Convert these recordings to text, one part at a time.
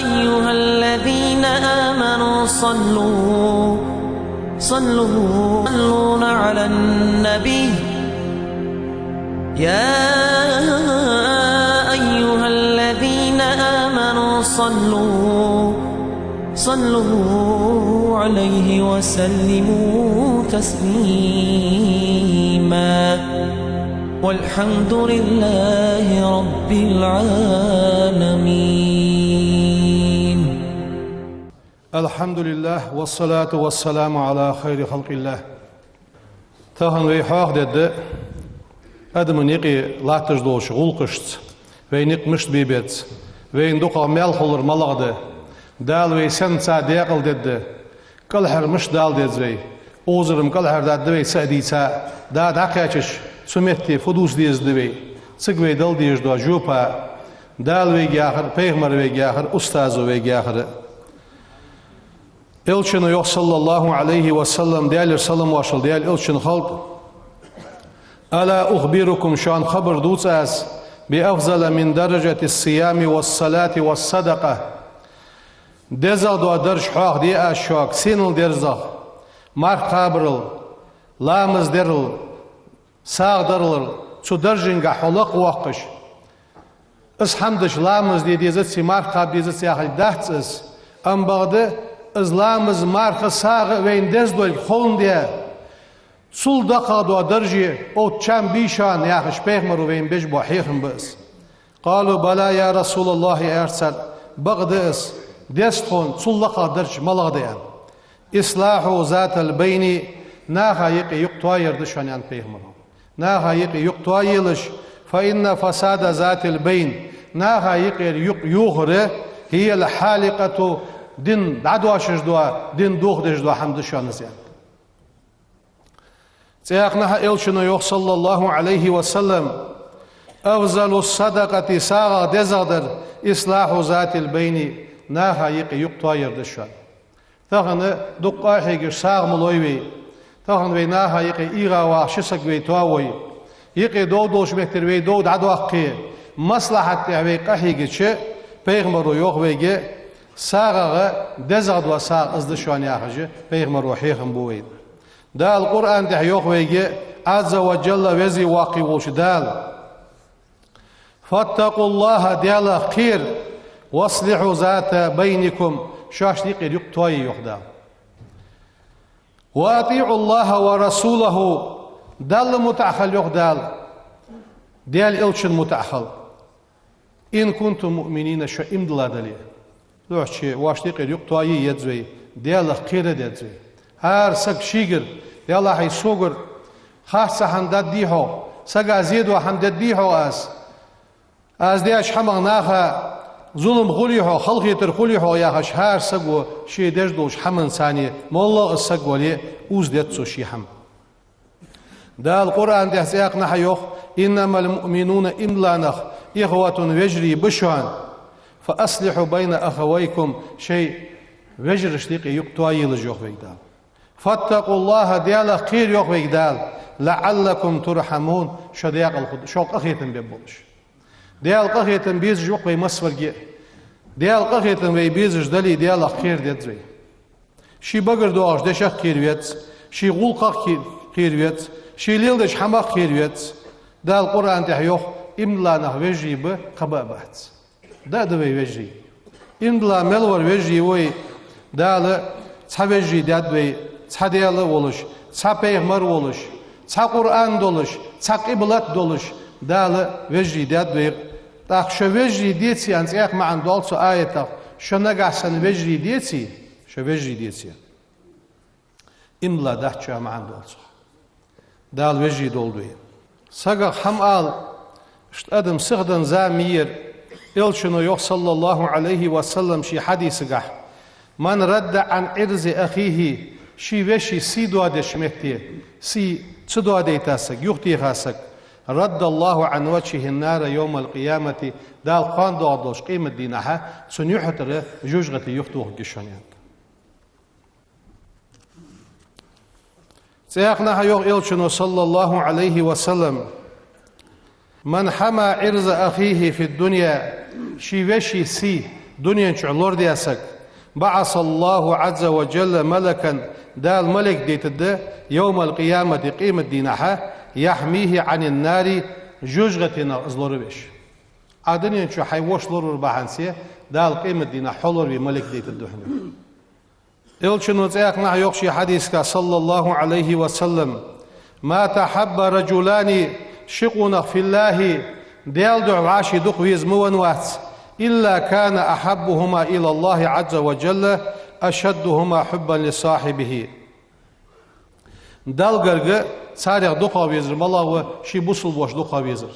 أيها الذين آمنوا صلوا على النبي يا أيها الذين آمنوا صلوا عليه وسلموا تسليما والحمد لله رب العالمين. الحمد لله والصلاة والسلام على خير خلق الله. تهن وي حاق dedi adamın yeki latış doğuş gulqışt ve nikmişt bibet ve induqa melxulur malagdı dal ve sen sadiqal dedi kal hermiş dal dedi ozurum kal her dedi ve sadisa da daqaçış sumetti fudus dedi ve sık ve dal dedi jupa dal ve gahır peygamber ve gahır ustazı ve gahır elçini yok sallallahu aleyhi ve sellem değerli salam başıl değerli elçin halk ألا أخبركم شان خبر دوت أس بأفضل من درجة الصيام والصلاة والصدقة دزا دو درج حاق دي أشاك سينل درزا مار قابرل لامز درل ساغ درل شو درجنگا حلق واقش اس حمدش لامز دي ديزت سي مار قاب ديزت سي أخل دهت اس أم بغده از لامز مار ساغ وين دز دول خون دي سول دقا دو درجي او تشام بيشان يا خش بيغمرو بين بيج بوحيخم بس قالوا بلا يا رسول الله ارسل بغدس دستون سول دقا درج ملغديان اصلاح ذات البين ناها يقي يقطاير دشان يان بيغمرو ناها يقي يقطايلش فإن فساد ذات البين ناها يقي يغري هي الحالقة دين دعدواشش دوا دين دوخ دش دوا حمد شان زيان سيقنها إلشنا يوخ صلى الله عليه وسلم أفضل الصدقة ساغا دزادر إصلاح ذات البين ناها يقي يقطاير دشان ثغن دقا حيقش ساغ ملويوي ثغن وي ناها يقي إيغا واشسك وي تواوي يقي دو دوش مكتر وي دو دعدو أقي مصلحة وي قحيقش بيغمرو يوخ ويجي ساغا دزاد وساغ ازدشان ياخجي بيغمرو حيخم بوين دا القرآن ده يوخويجي عز وجل وزي واقي وش دال فاتقوا الله ديال خير واصلحوا ذات بينكم شاش ديقير يقطوي يخدام وأطيعوا الله ورسوله دال متأخل يخدال ديال إلشن متأخل إن كنتم مؤمنين شو إمدلا دلي لوحشي واش ديقير يقطوي يدزوي ديال خير يدزوي هر سك شيغر يلا هي سوغر خاصة حمدت ديهو سجا زيدو حمدت ديهو از ديش حمغ ناخا ظلم خليهو خلق يتر خليهو يا خش هر سجو شي دجدوش حمن ثانية مولا السجو لي اوز ديتسو شي حم دا القرآن ده سياق نحيوخ إنما المؤمنون إملانخ إخوة وجري بشوان فأصلحوا بين أخويكم شيء وجر شتيقي يقطعي لجوخ بيدال فاتقوا الله ديال خير يوخ بيدال لعلكم ترحمون شو ديال الخد شو قخيتن بيبولش ديال قخيتن بيز جوخ بي مسورجي ديال قخيتن بي بيز جدلي ديال خير ديتزوي شي بقر دوش دشخ خير ويت شي غول قخ خير ويت شي ليل دش حماق خير ويت دا القرآن تحيوخ إملا نه وجري ب قبابات دا دوي وجري إملا ملور وجري وي دال تسوجري دادوي تسديال ولش تسبيغمر ولش تسقرآن دولش تسقبلات دولش دال وجري دادوي تاخ شو وجري ديتي أنت إخ معن دولسو آية شو نجحسن وجري ديتي شو وجري ديتي إملا دهتشا معن دولسو دال وجري دولدوي ساقا حمال شت أدم سغدن زامير إلشنو يوخ صلى الله عليه وسلم شي حديث قح من رد عن عرض أخيه شي وشي سي دوادة شمهتي سي تدوادة تاسك يختي خاسك رد الله عن وجهه النار يوم القيامة دال قان دوادوش قيمة دينها سنيحتر جوجغة يختوه قشانيان سيقنا يوغ إلشنو صلى الله عليه وسلم من حمى عرض أخيه في الدنيا شي وشي سي دنيا شعلور دياسك بعث الله عز وجل ملكا دال ملك ديتد يوم القيامة قيمة دينها يحميه عن النار جوجغتنا ازلور بيش عدنيا شو حيوش لور بحنسيه دال قيمة دينا حلور بملك ديتد هنا إلشن وزيقنا يوخشي حديثك صلى الله عليه وسلم ما تحب رجلان شقنا في الله ديال دعواشي دق ويزمون وات إلا كان أحبهما إلى الله عز وجل أشدهما حبا لصاحبه دال قرق سارق دقا ويزر مالله شي بوصل بوش دقا ويزر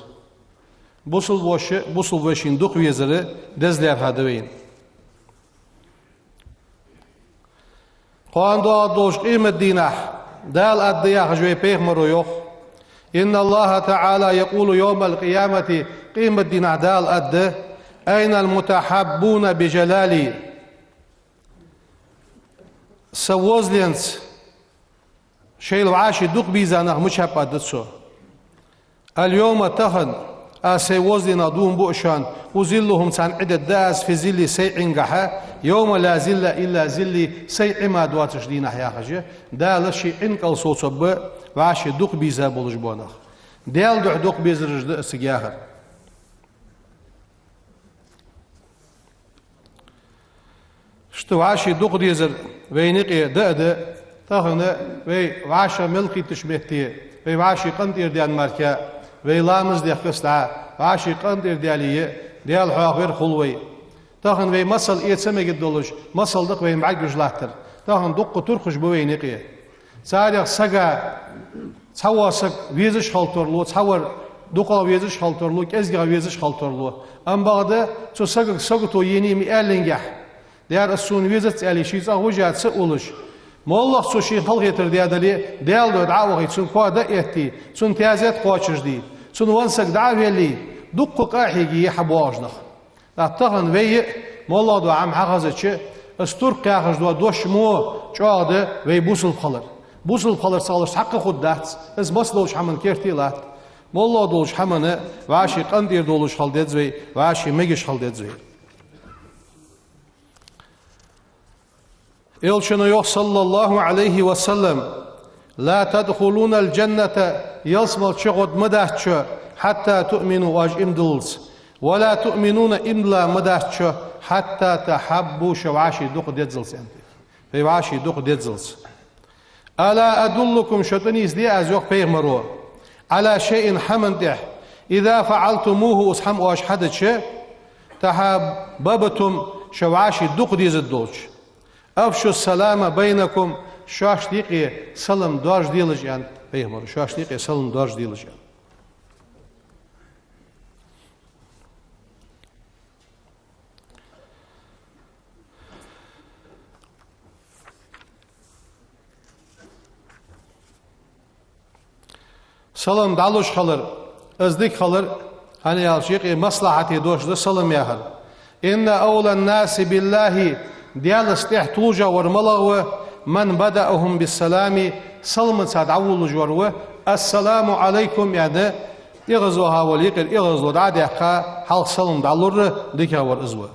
بوصل بوشين دق ويزر دزلير هادوين قوان دعا دوش قيمة دينح دال أدياخ جوي بيغمرو يوخ إن الله تعالى يقول يوم القيامة قيمة دينح دال أد أين المتحبون بجلالي سووزلينس شيل عاشي دوق بيزانه مش هبادتسو اليوم تهن أسيوزلنا دون بؤشان وزلهم سان عدد داس في زل سيعنقها يوم لا زل إلا زل سيعما دواتش دينا حياخجة دا لشي عنقل صوصب وعاشي دوق بيزا بولجبونخ ديال دوق بيزرج سياخر شتو عاشي دوق ديزر وينقي دأد تهن وي وعاشا ملقي تشبهتي وي وعاشي قنطير ديان ماركا وي لامز دي خستع وعاشي قنطير ديالي ديال حواغير خلوي تهن وي مصل ايت سمي قدولش مصل دق وي معجوج لاحتر تهن دوق ترخش بوينقي ساريخ سقا تحواسك ويزش خلطرلو تحور دوقا ويزش خلطرلو كازقا ويزش خلطرلو ام بعد تو سقطو ينيمي ألنجح ديار السون ويزت على شيء وجات سأولش ما الله سوشي خلق يتر ديالي ديال دو دعوة سون قادة إهتي سون تيازات قاتشش دي سون وانسك دعوة اللي دق قاحيجي يحبواجنخ لا تغن وي ما الله دو عم حغزتش استور قاحش دو دوش مو جاده وي بوصل خلر صالش حق خود دات از بس لوش حمن كيرتي لات ما الله دولش حمنه واشي قندير دولش خلدت وي واشي ميجش خلدت وي إلشنا صلى الله عليه وسلم لا تدخلون الجنة يصمل شغد مدهش حتى تؤمنوا واج امدلس ولا تؤمنون إملا مدهش حتى تحبوا شواشي دوق ديزلس أنت في واشي دوق ديزلس ألا أدلكم شتنيز دي أزيوق بيغمرو على شيء حمنده إذا فعلتموه أسحم واج حدث تحببتم شواشي دوق ديزدولش أفشوا السلام بينكم شاش ديقي سلم دارج ديلجان بيهمر شاش ديقي سلم دارج ديلجان سلم دالوش خلر ازديك خلر هني يالشيقي مصلحتي دوش ده سلم ياهر إن أولى الناس بالله ديال استحتوجا ورملغو من بدأهم بالسلام سلم ساد عول جورو السلام عليكم يعني يغزوها وليقر يغزو دعا حق حال سلم دالور ديكا ورزو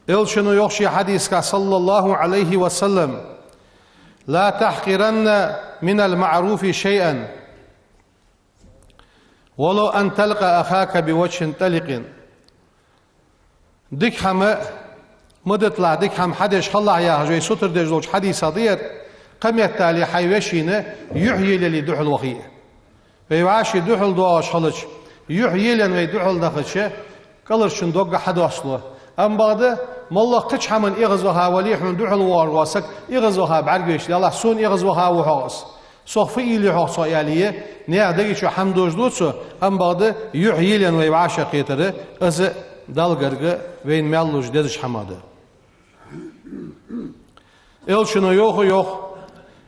إلشنو يخشي حديثك صلى الله عليه وسلم لا تحقرن من المعروف شيئا ولو أن تلقى أخاك بوجه طلق ديك حما مدتلا ديك حم حدش خلع يا جوي ستر دجلوج حديث دير قم يتالي حيوشين يحيي للي دحل وخيه ويواشي دحل دواش خلج يحيي لن ويدحل دخلش قلرشن دوغ حد أصله أم بعد مالله قش حمن إغزوها وليحن دحل وارواسك إغزوها بعرقش الله سون إغزوها وحاس صفي إلي حاصا ياليه نيادي شو حمدوش دوتسو أم بعد يحيي لن ويواشي قيتره أز دالغرغ وين مالوش دزش حماده إلشنو يوخ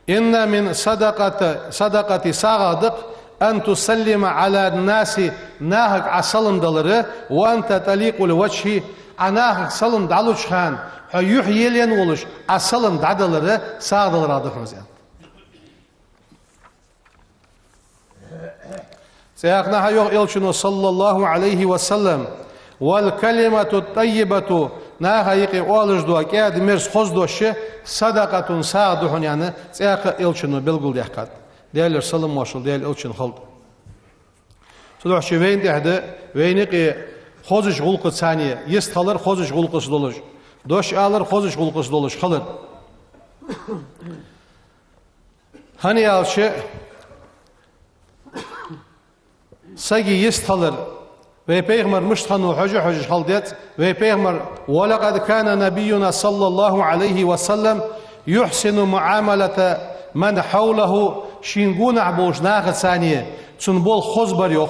إن من صدقة صادق أن تسلم على الناس ناهك عسلم دلره وأنت تليق الوجه عناهك سلم دالوش خان yuh yelen oluş asalın dadaları sağdalar adıkımız yani. Seyakna hayok elçinu sallallahu aleyhi ve sellem wal kalimatu tayyibatu na hayiqi olujdu kâd mirs hozdoşi sadaqatun sağduhun yani seyakna elçinu bilgul yahkat. Değerler sallam maşul değerli elçinu haldı. Sudoşi veyn dehdi veyni ki hozuş gulqı saniye yist kalır hozuş gulqısı doluş. Doş alır hozuş gulqısı doluş kalır. Hani alşı Sagi yist kalır ve Peygamber müştanu hacı haldet ve Peygamber وَلَقَدْ كَانَ نَبِيُّنَا sallallahu aleyhi ve sellem yuhsinu muamelete men havlehu şinguna boş nağı saniye çün bol hozbar yok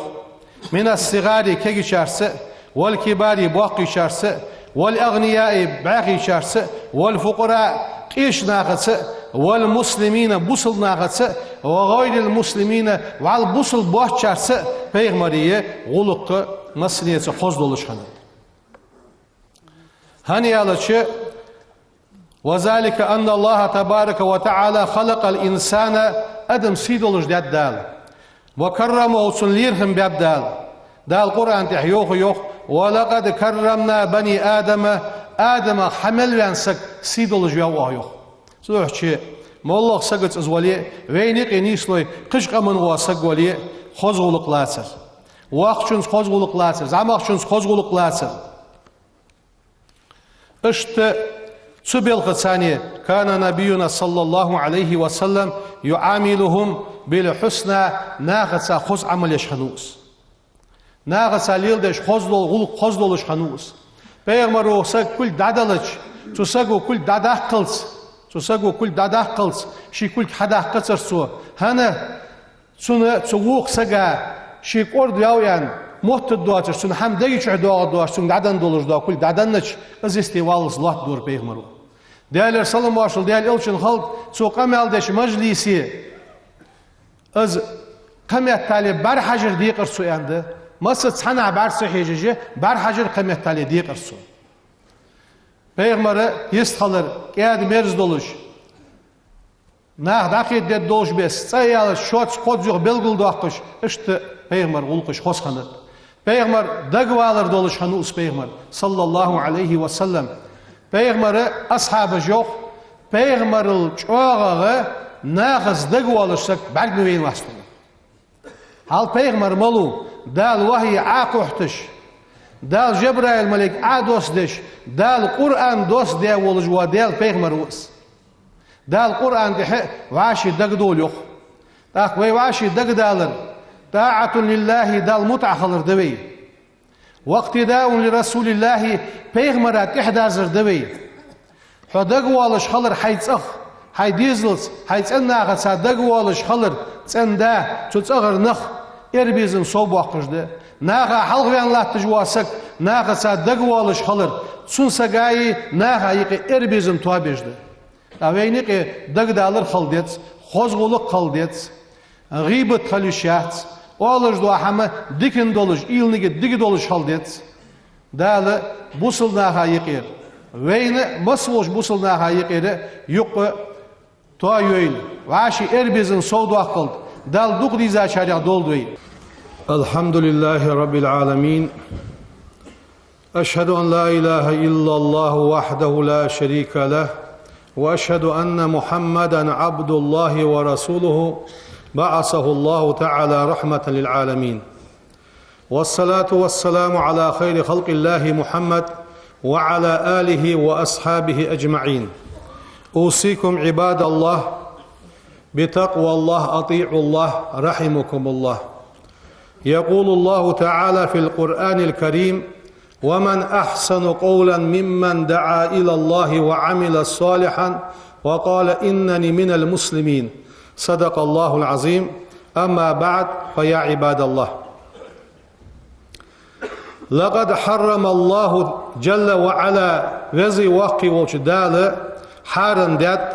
min sigari keg içerse vel kibari bak içerse vel agniyai bak içerse vel fukara iş nağısı vel muslimine busul nağısı ve gayril muslimine vel busul bahçerse Peygamberiye uluqı masliyeti hoz doluşkanı. Hani yalıçı وَذَلِكَ أَنَّ اللّٰهَ تَبَارَكَ وَتَعَالَى خَلَقَ الْإِنسَانَ أَدَمْ سِيدولُش دَدَّال وَكَرَّمَ وَصُنْ لِيرْهِمْ بَبْدَال دال قرآن تحيوخ يوخ وَلَقَدْ كَرَّمْنَا بَنِي آدَمَ حَمَلْ وَانْسَك سِيدولُش يوخ يوخ سُدُحْشِ مولوخ سَقِتْ أزولي وَيْنِقِ نِيسلوي قِشْقَ مَنْ وَاسَقْ وَلِي خُزْغُلُقْ لَاسِر وَاقْشُنْس خُزْغُلُقْ لَاسِر زَمَقْشُنْس خُزْغُلُقْ لَاسِر اشت سبيل ثانية كان نبينا صلى الله عليه وسلم يعاملهم بالحسنى ناغسا خز عمل يشخنوس ناغسا ليلدش خزدول يشخنوس Peygamber olsa kul dadalış tusago kul dadah qıls tusago kul dadah qıls şi kul hadah qıçırsu hana sunu çuğuq saga şi qord yayan muhtud duaçır sun ham degi çu dua duaçın dadan dolur da kul dadanıç az istival zlat dur Peygamber. Değerler salam başıl değerli elçin halk çu qamaldeş meclisi az qamat talib bar hajr diqir su endi masa sana bar sahijiji bar hajr qamat talib diqir su Peygamber yist qalır qad merz doluş nah daqid de doluş bes sayal şot qodjuq belgul doqış işte Peygamber ulqış xosxanı Peygamber dagvalır doluşxanı us Peygamber sallallahu aleyhi ve sellem Peygamber'e ashabı yok Peygamber'il çoğağı nağız dagvalışsak belgüveyin vasıtını hal Peygamber malu dal vahiy aquhtış dal Cebrail melek a dost deş dal Kur'an dost diye oluşu dal Peygamber us dal Kur'an diye vaşi dagdol yok tak ve vaşi dagdalır ta'atun lillahi dal mut'a khalır devi waqtida'un li rasulillahi Peygamberat ihdazır devi hodagwalış khalır haytsaq haydizls haytsannağa sadagwalış khalır tsanda tutsağır naq erbizin sobaqıjdı nağa halgıyanlatı juwasak nağa sadagwalış khalır sunsagayi nağa yiqi erbizin tuabejdi aveyniqi dagdalır khaldet xozguluq khaldet gıybet khalüşat Olur da hama dikin doluş, ilnigi digi doluş haldet. Dalı busul naha yıkır. Veyni masvoş busul naha yıkır. Yuqı toa yoyl. Vaşi erbizin soğdu akıl. Dal duqdiza şariq doldu. Elhamdülillahi Rabbil alamin. Eşhedü en la ilahe illallah vahdehu la şerike leh. Ve eşhedü enne Muhammeden abdullahi ve rasuluhu. بعثه الله تعالى رحمة للعالمين والصلاة والسلام على خير خلق الله محمد وعلى آله وأصحابه أجمعين أوصيكم عباد الله بتقوى الله أطيعوا الله رحمكم الله يقول الله تعالى في القرآن الكريم ومن أحسن قولا ممن دعا إلى الله وعمل صالحا وقال إنني من المسلمين صدق الله العظيم أما بعد فيا عباد الله لقد حرم الله جل وعلا وزي وقي وشدال حارن دات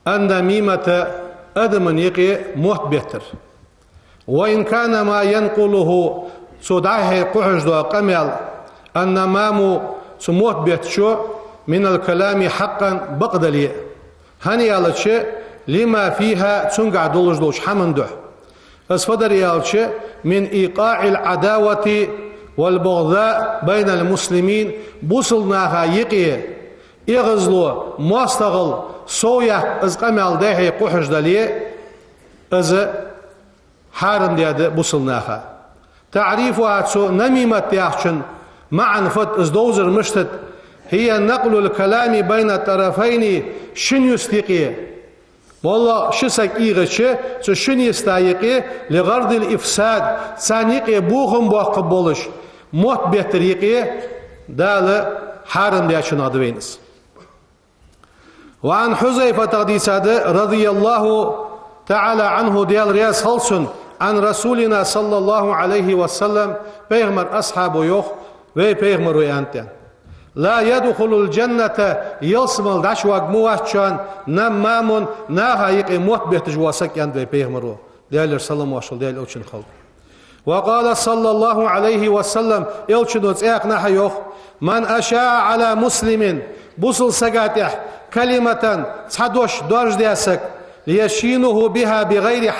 أن ميمة أدمن يقي موت بيتر وإن كان ما ينقله سدعه قحج دو قمل أن مامو سموت بيتشو من الكلام حقا بقدلي هني يالتش لما فيها تنقع دولج حمنده أصفدر يالتش من إيقاع العداوة والبغضاء بين المسلمين بوصلناها يقي إغزلو مستغل سويا إزقامل داهي قحش دلي إز حارم ديادة بوصلناها تعريفها تسو نميمة يحشن معا فت إزدوزر مشتت هي نقل الكلام بين الطرفين شن يستيقي والله شسك إيغش شن يستيقي لغرض الإفساد سانيقي بوهم بوقبولش موت بيتريقي دال حارم دياشن عدوينس وعن حذيفة رضي الله تعالى عنه ديال رياس هلسن عن رسولنا صلى الله عليه وسلم بيغمر أصحابه يوخ ويغمر ويانتين لا يدخل الجنة يلسمل داشواق مواشان نمامون ناها يقي موت بيتجواسك يان بيغمرو ديال صلى الله عليه ديال اوچن خلق وقال صلى الله عليه وسلم يلچنوز ايقنا يوخ من أشاء على مسلم بوصل سقاتح كلمة تصدوش دورج دياسك ليشينه بها بغير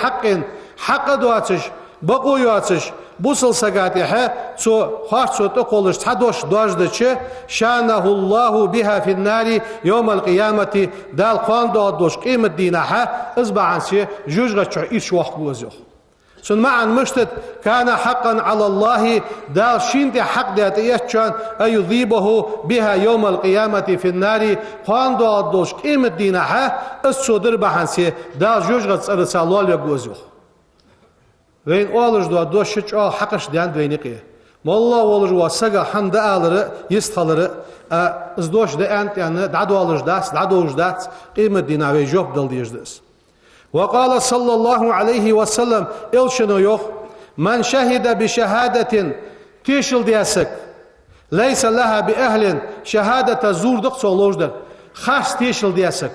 حق دواتش بقو يواتش بوصل سقاتح سو خاصو تقولش تصدوش دورج ديش شانه الله بها في النار يوم القيامة دال قوان دوش قيمة دينها ازبعانسي جوجغة إيش وقت بوزيوخ سن معا مشتت كان حقا على الله دال شينتي حق ديات يشان أيذيبه بها يوم القيامة في النار قوان دوش قيمة دينها السودر بحانسي دال جوجغة سالوال يقوزيوخ وين أولج دوش شج حقش ديان دوينيقية والله ولج واسقا حمد آلر يستخلر ازدوش ديانت يعني دعدو أولج داس دعدوش داس قيمة دينها ويجوب دل ديجدس وقال صلى الله عليه وسلم إلشنو يوخ من شهد بشهادة تيشل دياسك ليس لها بأهل شهادة زور دقص ولوجدر خاص تيشل دياسك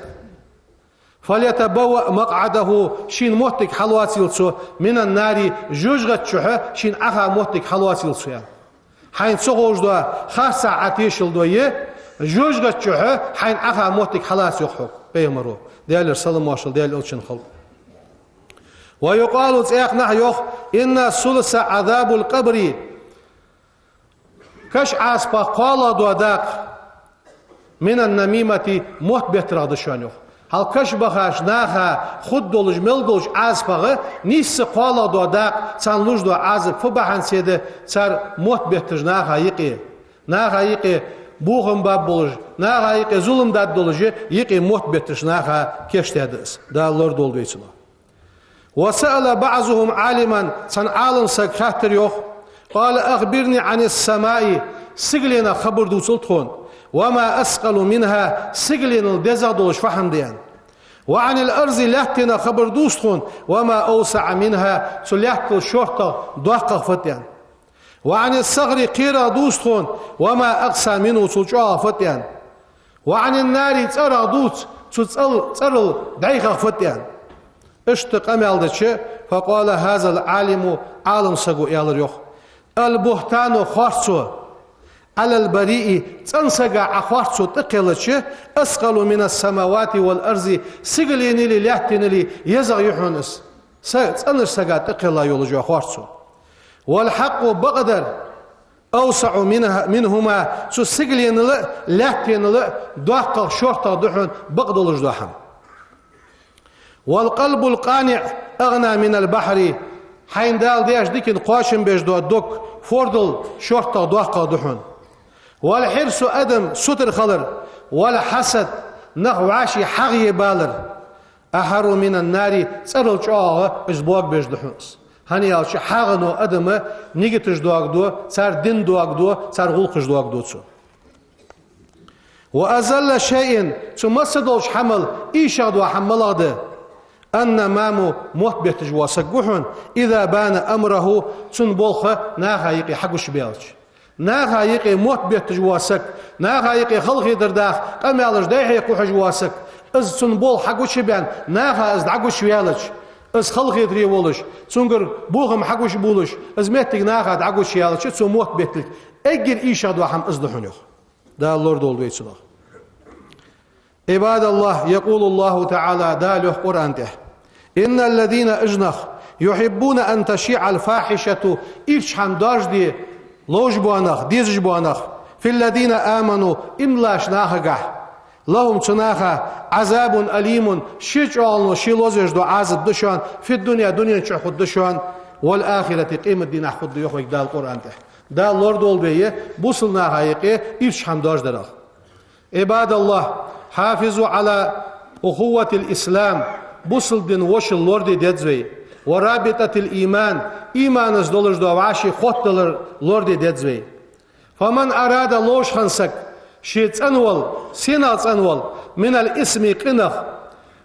فليتبوأ مقعده شين موتك حلواتيلسو من النار جوجغت شوحة شين أخا موتك حلواتيلسو يعني حين سوغوج دوا خاصة عتيشل دوية جوجغت شوحة حين أخا موتك حلاس يخوك بيمرو ديال صلى الله عليه ديال أوتشن خلق ويقال تأخنا يوخ إن ثلث عذاب القبر كش عاسبا قال دوداق من النميمة موت بيتر عدشان يوخ هل كش بخاش ناخا خود دولج مل دولج عاسبا نيس قال دوداق سان لوج دو عازب فبحان سيده سار موت بيتر ناخا يقي بوغم باب بولج ناخا يقي ظلم داد دولج يقي موت بيتر ناخا كش تهدس دا اللور دول بيتنا وسأل بعضهم عالما سن عالم سكاتر يوخ قال أخبرني عن السماء سجلنا خبر دو سلطون وما أسقل منها سجلنا الدزا دولش فحم ديان وعن الأرض لحتنا خبر دوستون وما أوسع منها سلحت الشرطة دوحق فتيان وعن الصغر قيرا دوستون وما أقسى منه سلجاء فتيان وعن النار ترى دوت ترى دعيقة فتيان اشتق أمالدش فقال هذا العالم عالم سقو يالر يوخ البهتان خارسو على البريء تنسقع خارسو تقلتش أسقل من السماوات والأرض سقليني لي لحتني لي يزغ يحونس تنسقع تقل يولجو خارسو والحق بقدر أوسع منهما سو سقلين لحتن دوحق شرطة دحون بقدلج دوحن والقلب القانع أغنى من البحر حين دال دياش ديكن قاشم بيش دو دوك فوردل شرطة دوحق دحون والحرس أدم ستر خلر والحسد نخواشي حغي بالر أحر من النار سرل شعاغ إزبوك بيش دحونس هني يالشي حاغنو أدم نيجتش دوك دو سار دين دوك دو سار غلقش دوك دو تسو وأزل شيء تمسدلش حمل إيشا دو حمل أن مامو موت بيتجواسك جوحن إذا بان أمره تنبولخ ناغا يقي حقوش بيالش ناغا يقي موت بيتجواسك ناغا يقي خلقي درداخ قم يالش دايح يقوح جواسك إز تنبول حقوش بيان ناغا إز دعقوش بيالش إز خلقي دري ولش تنقر بوغم حقوش بولش إز ميتك ناغا دعقوش يالش تسو موت بيتلك أجر إيشا دو حم إز دحون يخ دا اللور دول بيتسنا عباد الله يقول الله تعالى داله قرآن ده إن الذين اجنخ يحبون أن تشيع الفاحشة إيش هنداج دي لوج بوانخ ديزج بوانخ في الذين آمنوا إملاش ناخقح لهم تناخا عذاب أليم شيج أولنو شيلوزج دو عذاب دشان في الدنيا دنيا نشخد دشان والآخرة قيمة دين أخد يخوك دا القرآن ده دا اللورد والبيه بوصلنا هايقه إيش هنداج درخ عباد الله حافظوا على أخوة الإسلام بوصل دين وش اللورد ديدزوي ورابطة الإيمان إيمان ازدولج دو عاشي خط اللورد ديدزوي فمن أراد لوش خنسك شيت أنول سينات أنول من الاسم قنخ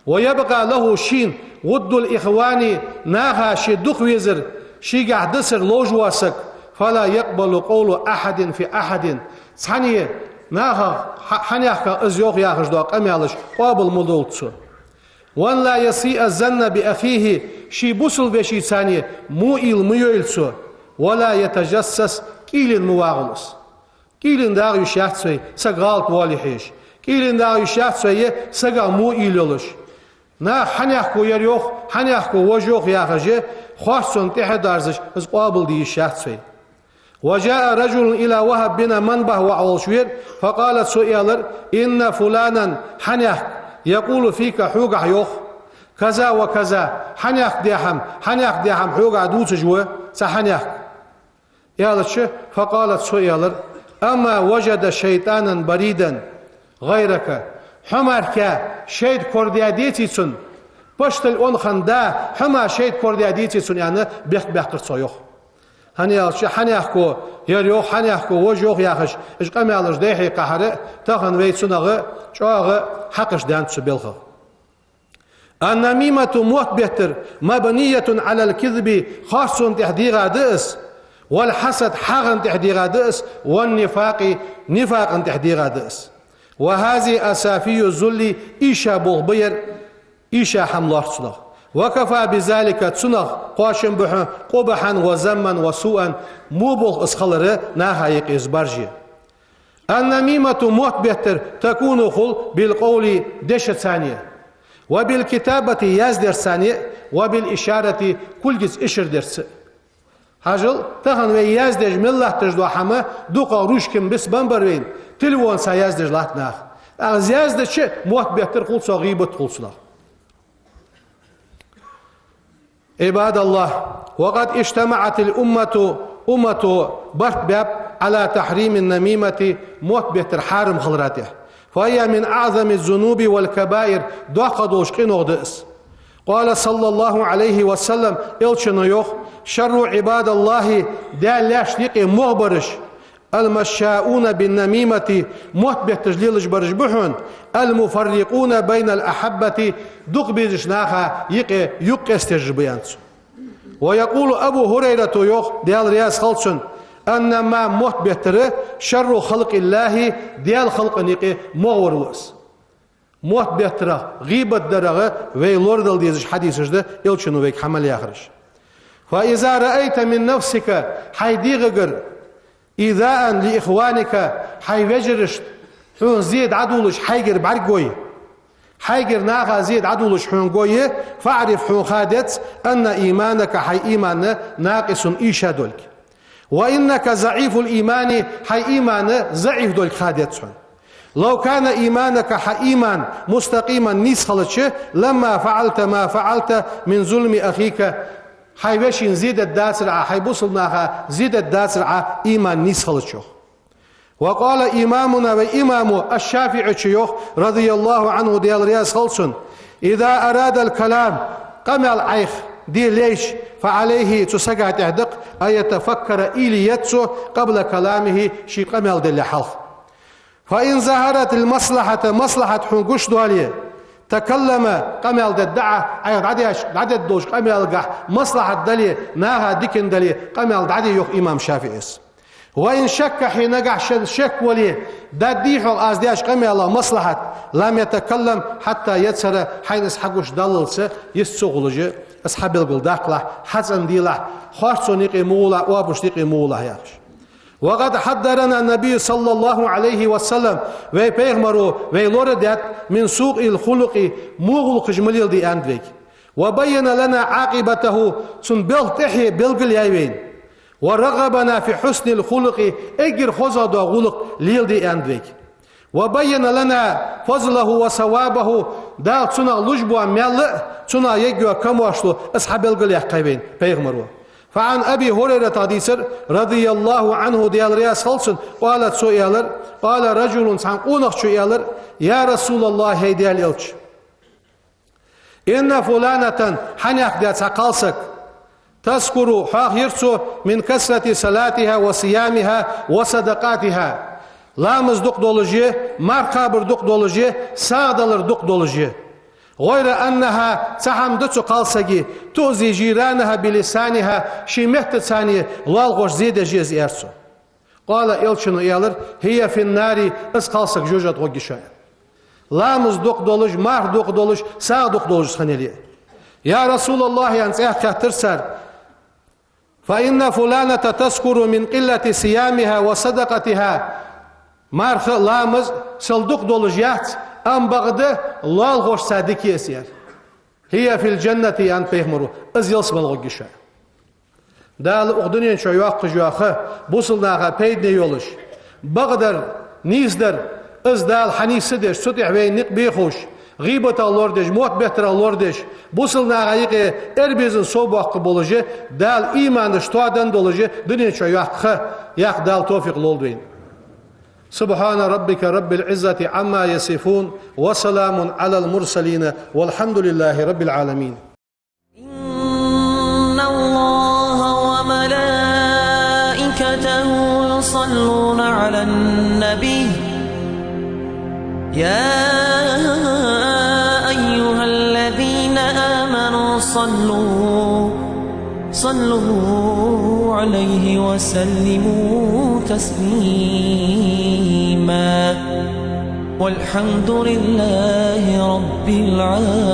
ويبقى له شين ود الإخواني ناها شي دخ ويزر شي قاعد دسر لوج واسك فلا يقبل قول أحد في أحد ثانية ناها حنيحك أزيوخ ياخش دو قميالش قابل مدولتسو وان لا يسيء الزن بأخيه شي بوصل بشي ثانية موئل ميويلسو ولا يتجسس كيلين مواغلس كيلين داغ يشاهدسوي سقالت واليحيش كيلين داغ يشاهدسوي سقا موئلولش نا حنيحكو يريوخ حنيحكو وجوخ ياخجي خاصون تحت دارزش از قابل دي يشاهدسوي وجاء رجل إلى وهب بن منبه وعوشوير فقالت سؤالر إن فلانا حنيح يقول فيك حوقع يوخ كذا وكذا حنيح ديحم حوقع دوت جوا سحنيح يالتش فقالت سؤالر أما وجد شيطانا بريدا غيرك حمارك شيد كوردياديتي سن بشتل اون خندا حما شيد كوردياديتي سن يعني بيخ صيوخ حنيحكو يريو حنيحكو وجوخ ياخش اش قمالش ديحي قهره تخن ويتسنغ شوغ حقش دان تسبلخ النميمة موت بهتر مبنية على الكذب خاص تحديغا دئس والحسد حاغن تحديغا دئس والنفاق نفاقا تحديغا دئس وهذه أسافي الذل إيشا بغبير إيشا حملار صلح وكفى بذلك تسنغ قاشم بحن قبحا وزما وسوءا موبغ اسخلره ناهايق ازبارجي النميمة موت بهتر تكون خل بالقول دش ثانية وبالكتابة يزدر ثانية وبالإشارة كل جز إشر درس هاجل تخن ويزدج من الله تجدو حما دوقا روشكم بس بمبروين تلوان سيزدج لاتناخ يزدج شيء موت بهتر خل صغيبة خل صلاح عباد الله وقد اجتمعت الأمة باب على تحريم النميمة موت بهتر حارم خلراته فهي من أعظم الذنوب والكبائر دوقدوش قنوغ دئس قال صلى الله عليه وسلم إلشن يوخ شر عباد الله دال لاش لقي مغبرش المشاؤون بالنميمة موت بهتجليلش برش بحون المفرقون بين الأحبة دق بيزشناخا يقي استجبيانسو ويقول أبو هريرة يوخ ديال رياس خلصن أن ما موت بهتره شر خلق الله ديال خلق نيقي مغورلس موت بهتره غيبة درغة وي لوردل ديزش حديثش ده يلشنو ويك حمل يخرج فإذا رأيت من نفسك حيديغر إذاء لإخوانك حيوجرشت حون زيد عدولش حيقر بعرقوي حيقر ناغا زيد عدولش حون قوي فاعرف حون خادت أن إيمانك حي إيمان ناقص إيشا دولك وإنك ضعيف الإيمان حي إيمان ضعيف دولك خادت حون لو كان إيمانك حي إيمان مستقيما نيس خلتش لما فعلت ما فعلت من ظلم أخيك حيوشين زيد الداسرعة حيبوصلناها زيد الداسرعة إيمان نيسخلتشوخ وقال إمامنا وإمام الشافعي شيوخ رضي الله عنه ديال رياس خلصن إذا أراد الكلام قمل عيخ دي ليش فعليه تسقع تهدق أن يتفكر إليتسو قبل كلامه شي قمل دي حلف فإن ظهرت المصلحة مصلحة حنقش دواليه تكلم قمل الدعاء أي عدد دوش قمل قح مصلحة دلي ناها ديكن دلي قمل دعدي يوخ إمام شافعي وإن شك حين قح شك ولي داديحو أزدياش قمل مصلحة لم يتكلم حتى يتسر حين اسحقوش دللس يستغلج أصحاب القلداق له حزن دي له خارصو نيقي مولا وابوش نيقي مولا ياش وقد حذرنا النبي صلى الله عليه وسلم ve peygamberu ve loredat min su'il khuluqi mughul qijmalil di andvek وبين لنا عاقبته sun beltih belgil yayvein ورغبنا في حسن الخلق اجر خزا دا غلق ليل دي andvek وبين لنا فضله وثوابه دا تنا لجبوا مل تنا يجوا كمواشلو اصحاب belgil yaqayvein peygamberu فعن أبي هريرة حديث رضي الله عنه ديال رياس خلصن قالت سؤالر قال رجل سان قونق سؤالر يا رسول الله هي ديال يلش إن فلانة حنيق ديال ساقالسك تذكر حاق يرسو من كسرة صلاتها وصيامها وصدقاتها لامز دق دولجي مرقابر دق دولجي ساغدالر دق دولجي غير أنها تحمدت قالسجي تؤذي جيرانها بلسانها شيمهت ثانية لالغوش زيد جيز إرسو قال إلشنو إيالر هي في النار إس قالسك جوجت غوغيشايا لامز دوق دولج مار دوق دولج ساغ دوق دولج خنيلي يا رسول الله ينسيح كهترسر فإن فلانة تذكر من قلة صيامها وصدقتها مارخ لامز سلدوق دولج يحت أم بغده لال غوش صادق يسير هي في الجنة أن بيغمرو از يلسم الغوغيشا دال أغدنين شو يوقع جواخه بوصلناها بيدني يولش بغدر نيزدر از دال حنيسدر سطح وين نق بيخوش غيبة اللوردش موت بهتر اللوردش بوصلناها يقي اربيزن صوبوق بولجي دال إيمان شتوادن دولجي دنين شو يوقع يق دال توفيق لولدوين سبحان ربك رب العزة عما يصفون وسلام على المرسلين والحمد لله رب العالمين إن الله وملائكته يصلون على النبي يا أيها الذين آمنوا صلوا عليه وسلموا تسليما والحمد لله رب العالمين.